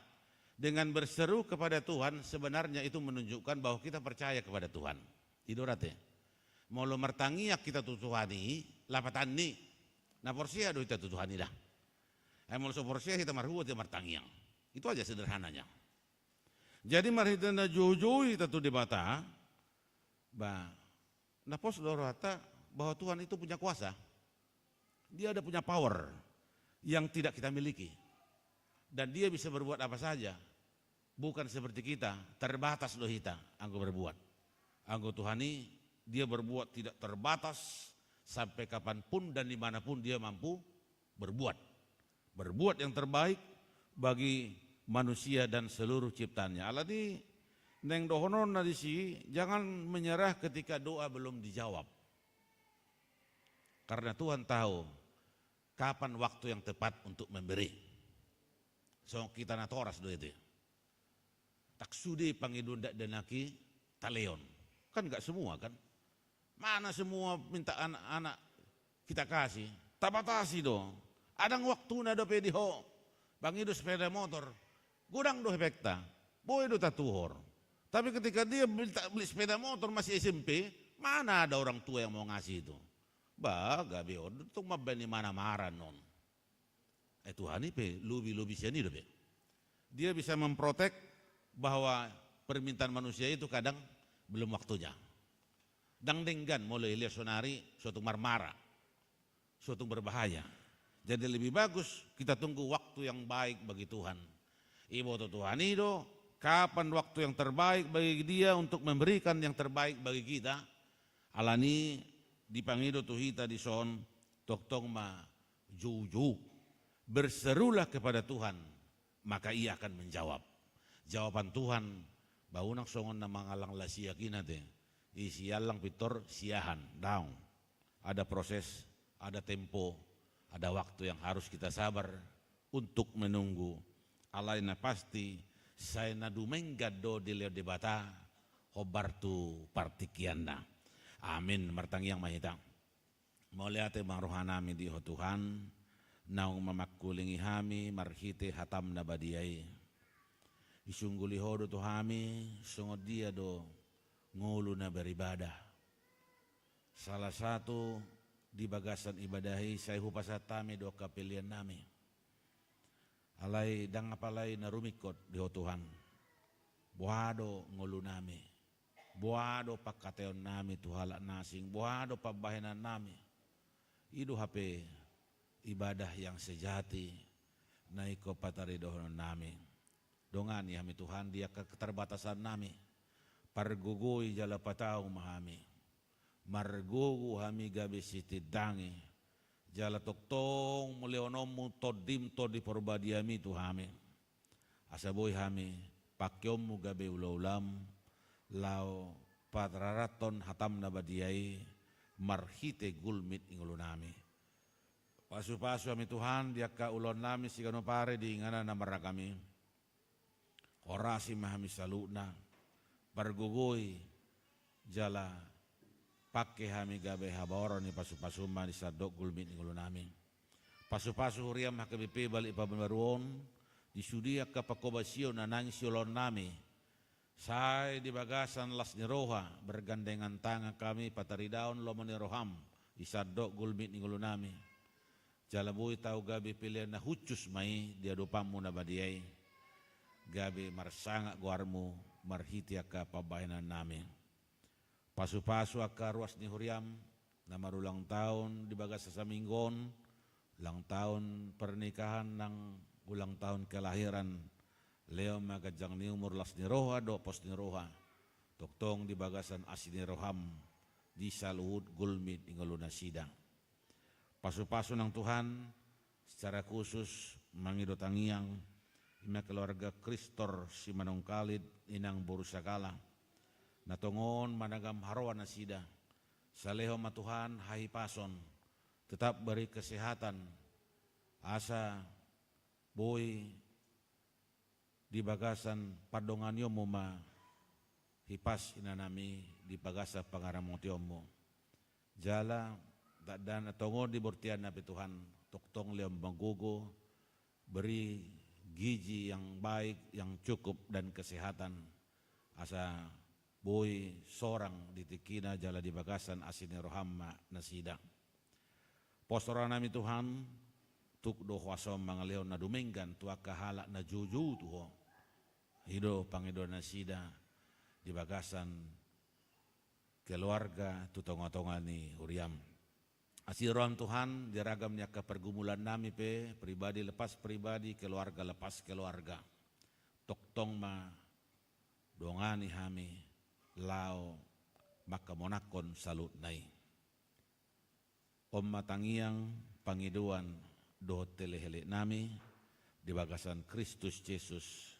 Dengan berseru kepada Tuhan sebenarnya itu menunjukkan bahwa kita percaya kepada Tuhan. Idorate. Molo mertangiak kita tu Tuhani, lapatan ni. Na porsia do kita tu Tuhani dah. Molo so porsia kita marhuat ya mertangiang. Itu aja sederhananya. Jadi marhita na jojo hita tu debata. Napos dorata bahwa Tuhan itu punya kuasa. Dia ada punya power yang tidak kita miliki. Dan dia bisa berbuat apa saja. Bukan seperti kita, terbatas loh kita anggo berbuat. Anggo Tuhani dia berbuat tidak terbatas sampai kapanpun dan dimanapun dia mampu berbuat. Berbuat yang terbaik bagi manusia dan seluruh ciptaannya. Aladi neng dohonon nadisi jangan menyerah ketika doa belum dijawab. Karena Tuhan tahu kapan waktu yang tepat untuk memberi. So kita natoras do itu. Tak sudi pangidun dak denaki taleon. Kan enggak semua kan? Mana semua minta anak-anak kita kasih? Tabatasi do. Adang waktu na do pediho. Pangidu sepeda motor. Gudang do hepekta. Boy do tatuhor. Tapi ketika dia beli sepeda motor masih SMP, mana ada orang tua yang mau ngasih itu? Gabi untuk mabani mana marah non. Tuhan ini lubi sini dobe. Dia bisa memprotek bahwa permintaan manusia itu kadang belum waktunya. Dang denggan mulai lihat sonari suatu marmara, suatu berbahaya. Jadi lebih bagus kita tunggu waktu yang baik bagi Tuhan. Ibu Tuhan itu kapan waktu yang terbaik bagi dia untuk memberikan yang terbaik bagi kita. Alani dipangido Tuhita di son toktong ma juju. Berserulah kepada Tuhan maka ia akan menjawab. Jawaban Tuhan baunang songon na mangalang lasiak inate. Isialang pitor siahan down. Ada proses, ada tempo, ada waktu yang harus kita sabar untuk menunggu. Alaina pasti saya nadumenggado di leo debata hobartu partikianda. Amin martang yang mahita. Moliate marohanami di ho Tuhan naung mamakulingi hami marhite hatam na badiai. Isungguli hodo to hami sungod dia do ngulu na beribadah. Salah satu di bagasan ibadahi saya hupasatami do kapilian nami. alay dangapalay na rumikot diho Tuhan. Buhado ngulu nami, buhado pagkateon nami tuhala nasing, buhado pabahinan nami. Idu hape ibadah yang sejati na iko pataridohon nami. Dongan yami Tuhan dia keterbatasan nami. Pargugui jala patau mahami. Margugu hami gabi sitidangi. Jala toktong muleonomu todim todi porbadiami Tuhami. Asaboy hami pakyomu gabi ulam lau patraraton hatam nabadiai marhite gulmit ingulunami. Pasu-pasu kami Tuhan dia ka ulon nami sigano pare di ingana namara kami. Orasi mahami saluna bargugoi jala pakai hami gabe haboro ni pasu-pasu ma di sadok gulmit ingulunami. Pasu-pasu huriam hakabipe balik pabaruon di sudia ka pakobasio na nangis ulon nami. Sai di bagasan las ni roha bergandengan tangan kami pataridaon lomo ni roham isadok gulmit ni ngulunami. Jalabui tau gabi pilihan na hucus mai dia dopamu na badiai. Gabi marsanga guarmu marhiti aka pabahinan nami. Pasu-pasu aka ruas ni huriam na marulang tahun di bagas sa minggon, ulang tahun pernikahan ng ulang tahun kelahiran Leo magajang ni umur las ni roha do pos ni roha toktong di bagasan asin ni roham di saluhud gulmit ingoluna sidang. Pasu-pasu ng Tuhan secara khusus mangidot tangiang ina keluarga Kristor si Manungkalid inang Borusakala natongon managam harawan na sida saleho matuhan hahipason tetap beri kesehatan asa boy di bagasan padongan yomo ma hipas inanami di bagasa pangaramotiomo jala dan atongon di bortian nabi Tuhan toktong leom manggugo beri gizi yang baik yang cukup dan kesehatan asa boy sorang ditikina jala di bagasan asini rohamma nasida postora nami Tuhan tuk do kwasom mga leon na duminggan tuwa kahala na juju tuho hido pangido nasida di bagasan keluarga tutong-tongan ni Huriam. Asiron Tuhan diragam niya ka pergumulan nami pe pribadi lepas pribadi keluarga lepas keluarga toktong ma dongani hami lao makamonakon salut nai om matangiang pangiduan do telehele nami di bagasan Kristus Yesus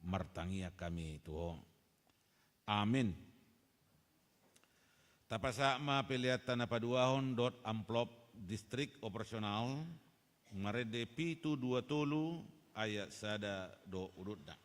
martangia kami tuho amin. Tapasa ma piliatan na paduahon dot amplop distrik operasional marede pitu 2 tolu ayat sada do urutna.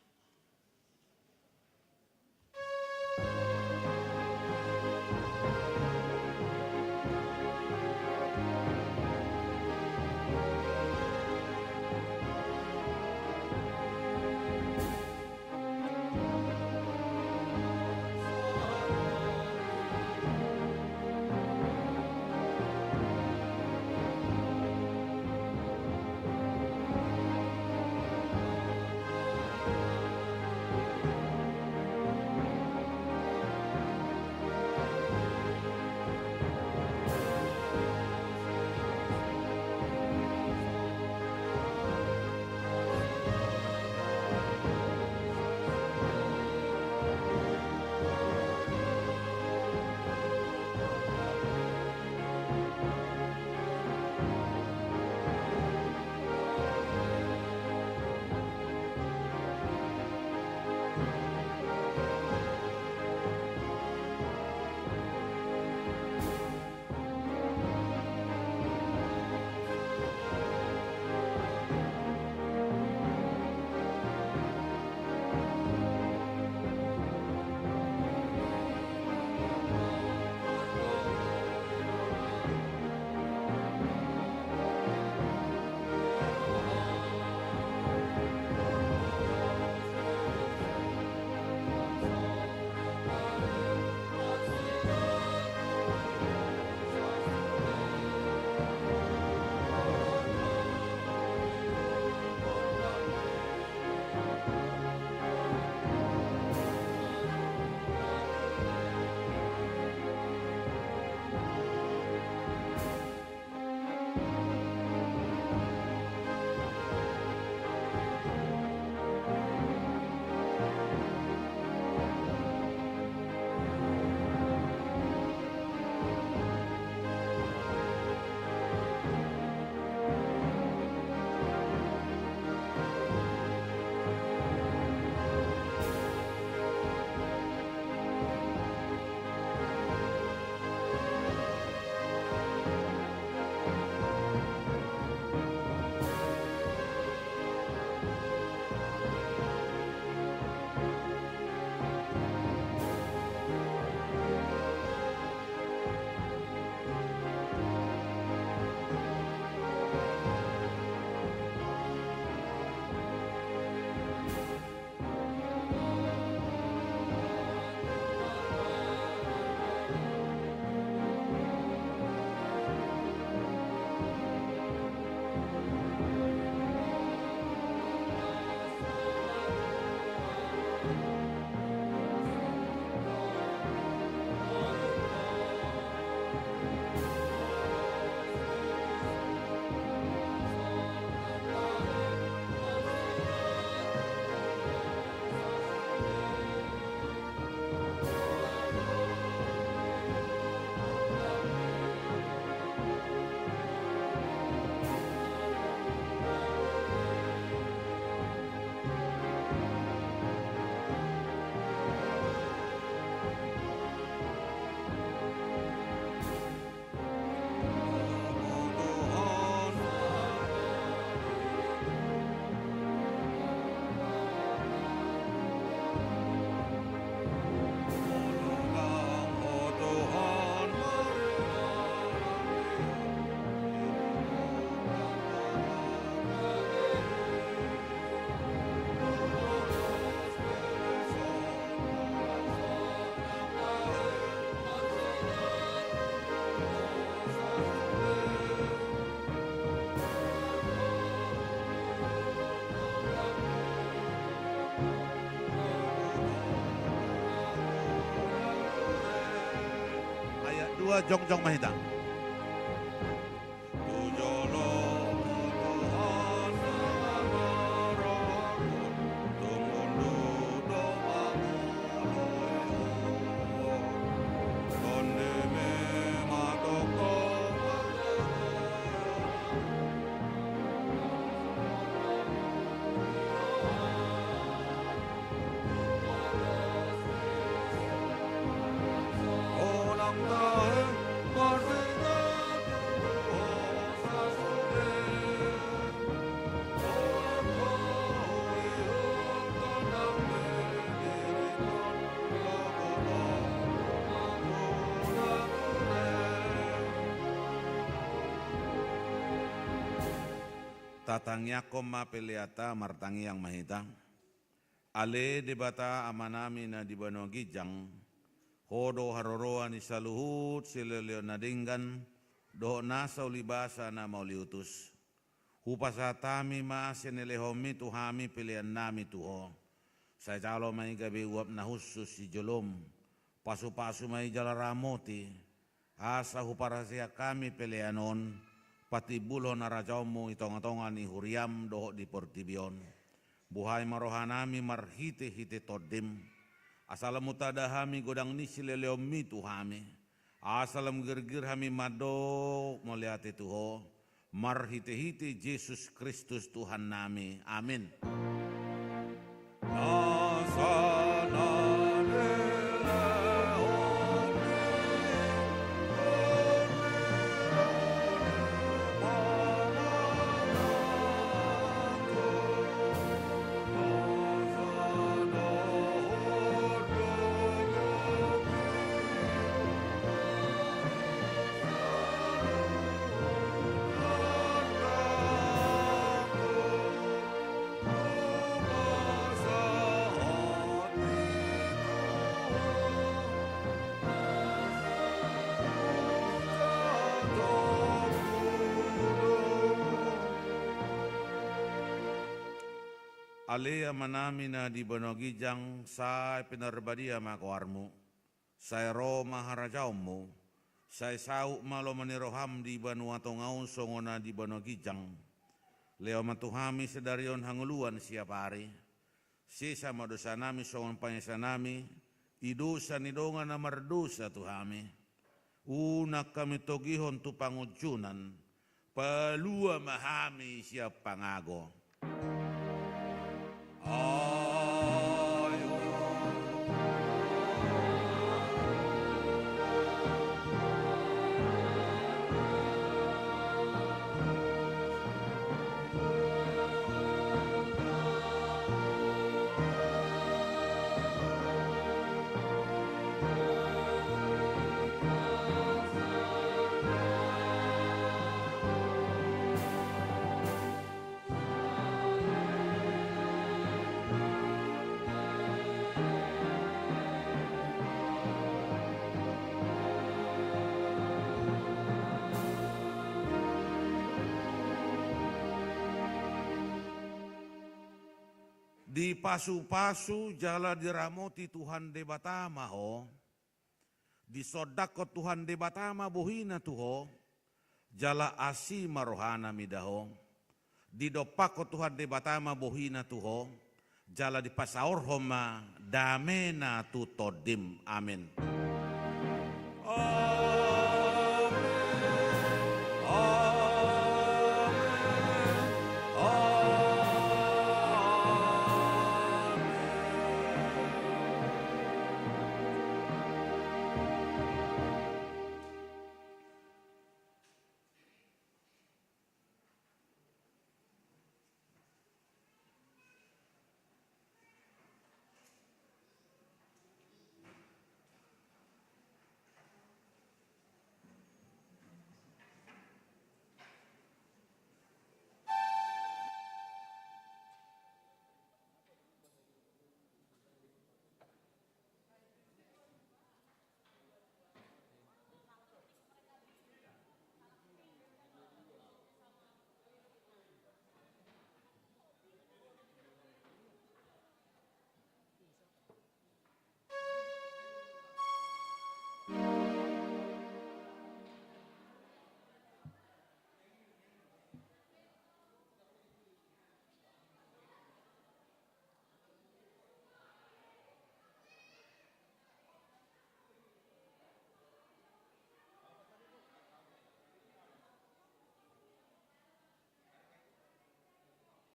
dua jongjong mahita. Tatangnya koma peliata martangi yang mahita. Ale debata amanami na di bano gijang. Hodo haroroa ni saluhut sileleo nadinggan. Do nasa ulibasa na mauliutus. Hupasatami maasenelehomi tuhami pilihan nami tuho. Saya calo mai gabi uap na husus si jolom. Pasu-pasu mai jalaramoti. Asa huparasia kami pilihanon. Pati bulo na rajaumu itong-itongan ni huriam doho di portibion. Buhay marohanami marhite-hite todim. Asalam utadahami godang nisi leleomi tuhami. Asalam gergir hami madok melihat tuho. Marhite-hite Yesus Kristus Tuhan nami. Amin. Alea manamina di bonogijang sa pinarbadia makuarmu, sa ro maharajaumu, sa sau malo maniroham di banuato ngaun songona di bonogijang, leo matuhami sedarion hanguluan siap hari, sisa madosa nami songon panyasa nami, idusa nidonga na mardusa tuhami, unak kami togihon tu pangujunan, palua mahami siap pangago. Di pasu-pasu jala diramoti Tuhan de batama ho. Di sodako Tuhan de batama bohina tuho. Jala asi marohana midaho. Di dopako Tuhan de batama bohina tuho. Jala di pasaor homa damena tu todim. Amin.